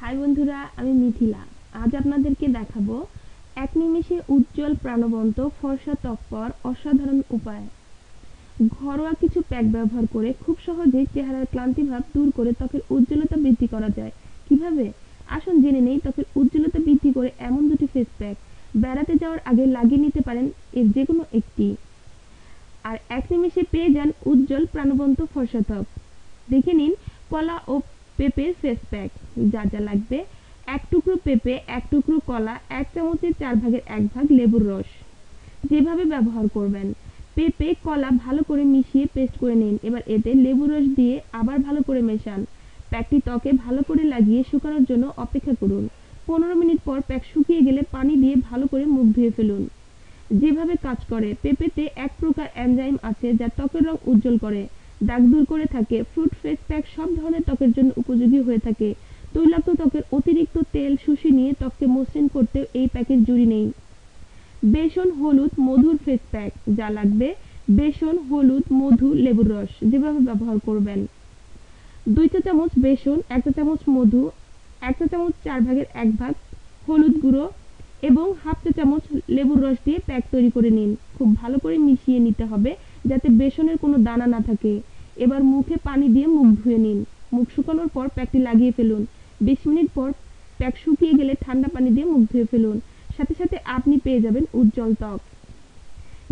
High বন্ধুরা, আমি মিথিলা। আজ আপনাদেরকে দেখাবো এক নিমেষে উজ্জ্বল প্রাণবন্ত ফর্সা ত্বক পাওয়ার অসাধারণ উপায়। ঘরোয়া কিছু প্যাক ব্যবহার করে খুব সহজেই চেহারার ক্লান্তিভাব দূর করে ত্বকের উজ্জ্বলতা বৃদ্ধি করা যায়। কিভাবে? আসুন জেনে নেই ত্বকের উজ্জ্বলতা বৃদ্ধি করে এমন দুটি ফেস প্যাক। বেড়াতে যাওয়ার আগে লাগিয়ে নিতে পারেন এর যে কোনো একটি, আর এক নিমেষে পেয়ে যান উজ্জ্বল প্রাণবন্ত ফর্সা ত্বক। দেখে নিন কলা ও পেঁপের ফেস প্যাক। যা যা লাগবে: এক টুকরো পেঁপে, এক টুকরো কলা, এক চামচের 1/4 লেবুর রস। যেভাবে ব্যবহার করবেন: পেঁপে কলা ভালো করে মিশিয়ে পেস্ট করে নিন। এবার এতে লেবুর রস দিয়ে আবার ভালো করে মেশান। প্যাকটি ত্বকে ভালো করে লাগিয়ে শুকানোর জন্য অপেক্ষা করুন। 15 মিনিট পর প্যাক শুকিয়ে গেলে পানি দিয়ে ভালো করে মুখ ধুয়ে ফেলুন। যেভাবে কাজ করে: পেঁপেতে এক প্রকার এনজাইম আছে যা ত্বকের রং উজ্জ্বল করে, দাগ দূর করে থাকে। ফ্রুট ফেস প্যাক সব ধরনের ত্বকের জন্য উপযোগী হয়ে থাকে। তৈলাক্ত ত্বকের অতিরিক্ত তেল শুষে নিয়ে ত্বককে মসৃণ করতেও এই প্যাকের জুড়ি নেই। বেসন হলুদ মধুর ফেস প্যাক। যা লাগবে: বেসন, হলুদ, মধু, লেবুর রস। যেভাবে ব্যবহার করবেন: 2 চা চামচ বেসন, 1 চা চামচ মধু, 1 চা চামচ 1/4 হলুদ গুঁড়ো এবং হাফ চা চামচ লেবুর রস দিয়ে প্যাক তৈরি করে নিন। খুব ভালো করে মিশিয়ে নিতে হবে যাতে বেসনের কোনো দানা না থাকে। এবার মুখে পানি দিয়ে মুখ ধুয়ে নিন। মুখ শুকানোর পর প্যাকটি লাগিয়ে ফেলুন। 20 মিনিট পর প্যাক শুকিয়ে গেলে ঠান্ডা পানি দিয়ে মুখ ধুয়ে ফেলুন। সাথে সাথে আপনি পেয়ে যাবেন উজ্জ্বল ত্বক।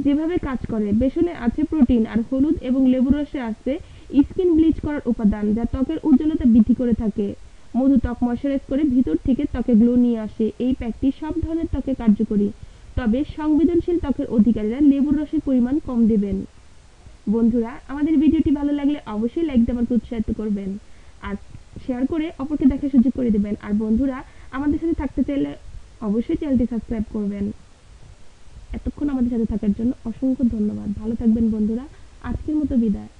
যেভাবে কাজ করে: বেসনে আছে প্রোটিন আর হলুদ এবং লেবুর রসে আছে স্কিন ব্লিচ করার উপাদান যা ত্বকের উজ্জ্বলতা বৃদ্ধি করে থাকে। মধু ত্বক ময়শ্চারাইজ করে ভিতর থেকে ত্বকে গ্লো নিয়ে আসে। এই প্যাকটি সব ধরনের ত্বকে কার্যকরী, তবে সংবেদনশীল ত্বকের অধিকারীরা লেবুর রসের পরিমাণ কম দেবেন। বন্ধুরা, আমাদের ভিডিওটি ভালো লাগলে অবশ্যই লাইক দিয়ে আমাকে উৎসাহিত করবেন আর শেয়ার করে অপরকে দেখার সুযোগ করে দেবেন। আর বন্ধুরা, আমাদের সাথে থাকতে চাইলে অবশ্যই চ্যানেলটি সাবস্ক্রাইব করবেন। এতক্ষণ আমাদের সাথে থাকার জন্য অসংখ্য ধন্যবাদ। ভালো থাকবেন বন্ধুরা। আজকের মতো বিদায়।